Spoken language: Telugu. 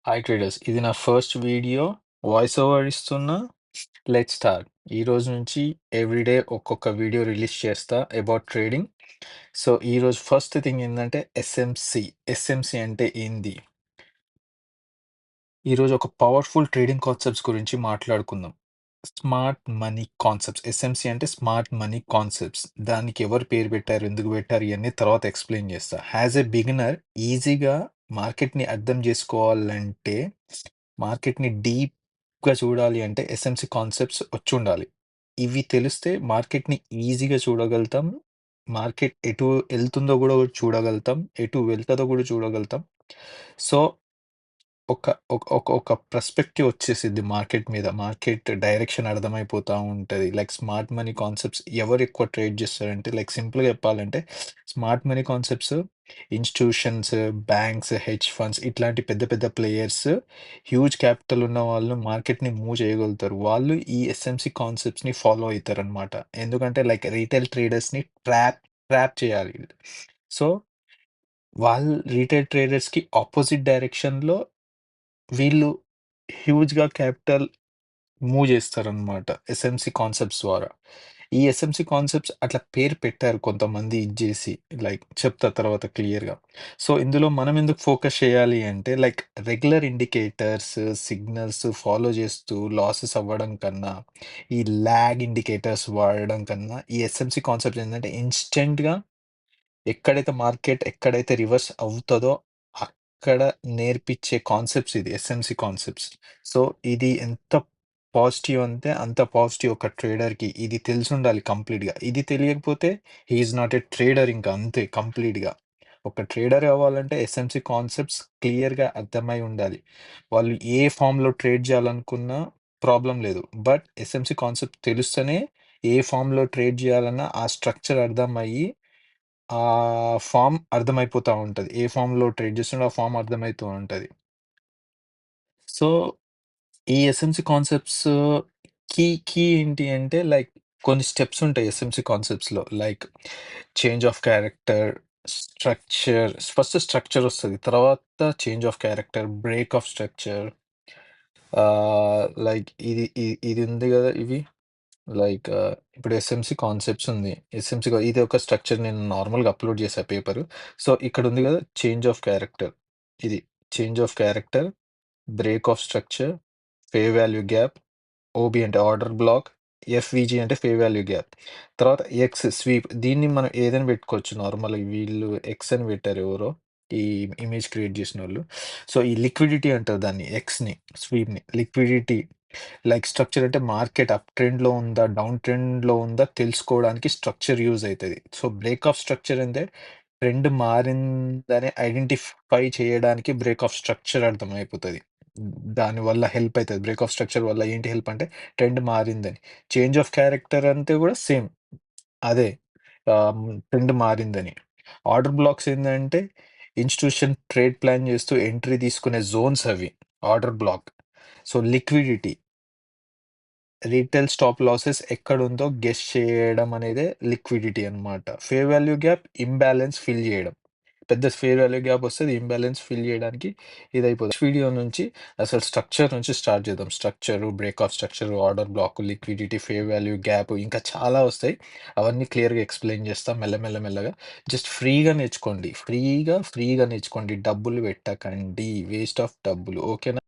Hi traders. ఇది నా ఫస్ట్ వీడియో. వాయిస్ ఓవర్ ఇస్తున్నా. Let's start. ఈ రోజు నుంచి ఎవ్రీడే ఒక్కొక్క వీడియో రిలీజ్ చేస్తా అబౌట్ ట్రేడింగ్. సో ఈరోజు ఫస్ట్ థింగ్ ఏంటంటే ఎస్ఎంసి. ఎస్ఎంసి అంటే ఏంది? ఈరోజు ఒక పవర్ఫుల్ ట్రేడింగ్ కాన్సెప్ట్స్ గురించి మాట్లాడుకుందాం. Smart money concepts. ఎస్ఎంసి అంటే స్మార్ట్ మనీ కాన్సెప్ట్స్. దానికి ఎవరు పేరు పెట్టారు? ఎందుకు పెట్టారు? ఇయన్నీ తర్వాత ఎక్స్‌ప్లెయిన్ చేస్తా. యాస్ ఎ బిగినర్ ఈజీగా మార్కెట్‌ని అర్థం చేసుకోవాలంటే, మార్కెట్‌ని డీప్‌గా చూడాలి అంటే ఎస్ఎంసి కాన్సెప్ట్స్ వచ్చుండాలి. ఇవి తెలిస్తే మార్కెట్‌ని ఈజీగా చూడగలుగుతాం. మార్కెట్ ఎటు ఎళ్తుందో గూడా చూడగలుగుతాం. ఎటు వెళ్తదో గూడా చూడగలుగుతాం. సో ఒక ఒక ఒక ఒక పర్స్‌పెక్టివ్ వచ్చేసిద్ది మార్కెట్ మీద. మార్కెట్ డైరెక్షన్ అర్థమైపోతా ఉంటది. లైక్ స్మార్ట్ మనీ కాన్సెప్ట్స్ ఎవరు ఎక్కువ ట్రేడ్ చేస్తారంటే, లైక్ సింపుల్‌గా చెప్పాలంటే smart money concepts institutions, banks, hedge funds ఇట్లాంటి పెద్ద పెద్ద ప్లేయర్స్, హ్యూజ్ క్యాపిటల్ ఉన్న వాళ్ళు మార్కెట్‌ని మూవ్ చేయగలుగుతారు. వాళ్ళు ఈ ఎస్ఎంసి కాన్సెప్ట్స్‌ని ఫాలో అయితారనమాట. ఎందుకంటే లైక్ రిటైల్ ట్రేడర్స్‌ని ట్రాప్ చేయాలి. సో, వాళ్ళు రిటైల్ ట్రేడర్స్‌కి అపోజిట్ డైరెక్షన్‌లో వీళ్ళు హ్యూజ్‌గా క్యాపిటల్ మూవ్ చేస్తారనమాట. ఎస్ఎంసి కాన్సెప్ట్స్ ద్వారా. ఈ ఎస్ఎంసి కాన్సెప్ట్స్ అట్లా పేరు పెట్టారు కొంతమంది ఇది జేసి. లైక్ చెప్తా తర్వాత క్లియర్‌గా. సో, ఇందులో మనం ఎందుకు ఫోకస్ చేయాలి అంటే like regular indicators, signals follow చేస్తూ లాసెస్ అవ్వడం కన్నా, ఈ లాగ్ ఇండికేటర్స్ వాడడం కన్నా, ఈ ఎస్ఎంసి కాన్సెప్ట్స్ ఏంటంటే ఇన్‌స్టంట్‌గా ఎక్కడైతే రివర్స్ అవుతదో అక్కడ నేర్పిచ్చే కాన్సెప్ట్స్ ఇది ఎస్ఎంసి కాన్సెప్ట్స్. సో, ఇది ఎంత పాజిటివ్ అంటే అంత పాజిటివ్ ఒక ట్రేడర్‌కి. ఇది తెలిసుండాలి కంప్లీట్‌గా. ఇది తెలియకపోతే he is not a trader ఇంక అంతే కంప్లీట్‌గా. ఒక ట్రేడర్ అవ్వాలంటే ఎస్ఎంసి కాన్సెప్ట్స్ క్లియర్‌గా అర్థమై ఉండాలి. వాళ్ళు ఏ ఫార్మ్‌లో ట్రేడ్ చేయాలనుకున్నా ప్రాబ్లమ్ లేదు. బట్ ఎస్ఎంసి కాన్సెప్ట్ తెలుస్తేనే ఏ ఫార్మ్‌లో ట్రేడ్ చేయాలన్నా ఆ స్ట్రక్చర్ అర్థమయ్యి ఫార్మ్ అర్థమైపోతా ఉంటది. ఏ ఫార్మ్‌లో ట్రేడ్ చేస్తుండో ఆ ఫార్మ్ అర్థమైతూ ఉంటది. సో, ఈ ఎస్ఎంసీ కాన్సెప్ట్స్ కీ ఏంటి అంటే లైక్ కొన్ని స్టెప్స్ ఉంటాయి ఎస్ఎంసీ కాన్సెప్ట్స్‌లో. Like change of character, structure first structure వస్తది. తర్వాత change of character, break of structure like ఇది ఉంది గదా! ఇవి లైక్ ఇప్పుడు ఎస్ఎంసీ కాన్సెప్ట్స్ ఉంది. ఇది ఒక స్ట్రక్చర్ నేను నార్మల్‌గా అప్‌లోడ్ చేశా పేపరు. సో, ఇక్కడ ఉంది గదా! Change of character. ఇది change of character, break of structure, fair value gap, OB అంటే ఆర్డర్ బ్లాక్, ఎఫ్‌విజీ అంటే ఫేర్ వాల్యూ గ్యాప్. తర్వాత ఎక్స్ స్వీప్ దీన్ని మనం ఏదైనా పెట్టుకోవచ్చు నార్మల్‌గా వీళ్ళు ఎక్స్ అని పెట్టారు ఎవరో ఈ ఇమేజ్ క్రియేట్ చేసినోళ్ళు. సో, ఈ లిక్విడిటీ అంటారు దాన్ని ఎక్స్‌ని స్వీప్‌ని. లిక్విడిటీ లైక్ స్ట్రక్చర్ అంటే మార్కెట్ అప్ ట్రెండ్‌లో ఉందా? డౌన్ ట్రెండ్‌లో ఉందా? తెలుసుకోవడానికి స్ట్రక్చర్ యూజ్ అయితది. సో, బ్రేక్ ఆఫ్ స్ట్రక్చర్ అంటే ట్రెండ్ మారిందని ఐడెంటిఫై చేయడానికి బ్రేక్ ఆఫ్ స్ట్రక్చర్ అర్థమైపోతది. దానివల్ల హెల్ప్ అయితది. బ్రేక్ ఆఫ్ స్ట్రక్చర్ వల్ల ఏంటి హెల్ప్ అంటే ట్రెండ్ మారిందని. చేంజ్ ఆఫ్ క్యారెక్టర్ అంటే కూడా సేమ్ అదే ట్రెండ్ మారిందని. ఆర్డర్ బ్లాక్స్ ఏందంటే ఇన్‌స్టిట్యూషన్ ట్రేడ్ ప్లాన్ చేస్తూ ఎంట్రీ తీసుకునే జోన్స్ అవి order black. So, liquidity retail stop losses ఎక్కడుందో గెస్ చేయడం అనేదే లిక్విడిటీ అన్నమాట. Fair value gap imbalance fill చేయడం. పెద్ద ఫేర్ వాల్యూ గ్యాప్ వస్తే అది ఇంబాలన్స్ ఫిల్ చేయడానికి ఇదయిపోతది. వీడియో నుంచి అసలు స్ట్రక్చర్ నుంచి స్టార్ట్ చేద్దాం. Structure, break of structure, order black, liquidity, fair value gap ఇంకా చాలా వస్తాయి. అవన్నీ క్లియర్‌గా ఎక్స్‌ప్లెయిన్ చేస్తా మెల్లగా. జస్ట్ ఫ్రీగా నేర్చుకోండి. ఫ్రీగా నేర్చుకోండి. డబ్బులు పెట్టకండి. వేస్ట్ ఆఫ్ డబ్బులు. ఓకేనా?